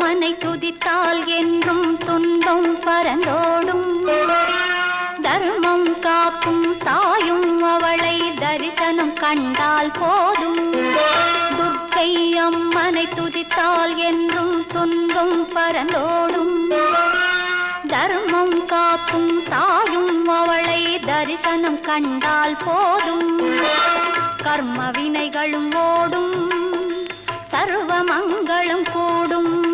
அம்மனை துதித்தால் என்றும் துன்பம் பறந்தோடும். தர்மம் காக்கும் தாயும் அவளை தரிசனம் கண்டால் போதும். துர்க்கை அம்மனை துதித்தால் என்றும் துன்பம் பறந்தோடும். தர்மம் காக்கும் தாயும் அவளை தரிசனம் கண்டால் போதும். கர்ம வினைகளும் ஓடும், சர்வ மங்களம் கூடும்.